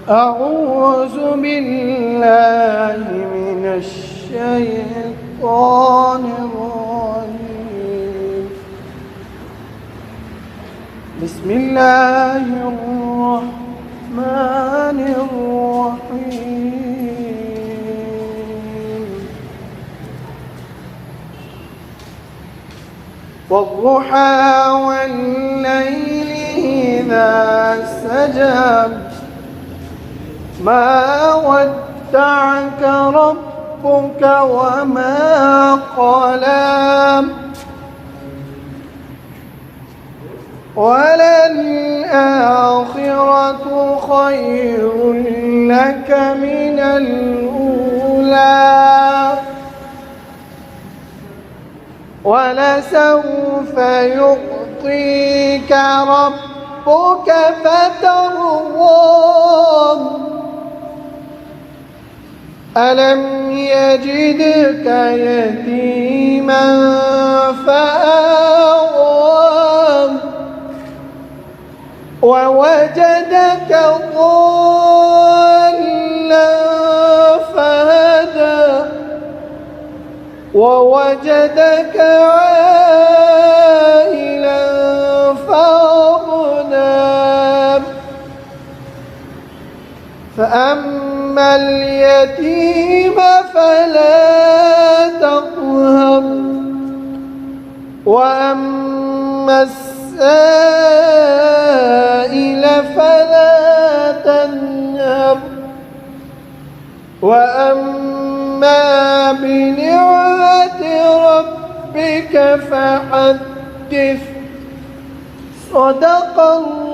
أعوذ بالله من الشيطان الرجيم. بسم الله الرحمن الرحيم. والضحى والليل إذا سجى ما ودعك ربك وما قلى وللآخرة خير لك من الأولى ولسوف يعطيك ربك فترضى ألم يجدك يتيما فآوى ووجدك ضالا فهدى ووجدك عائلا فأغنى فأما اليتيم فلا تقهر وأما السائل فلا تنهر وأما بنعمة ربك فحدث. صدق الله.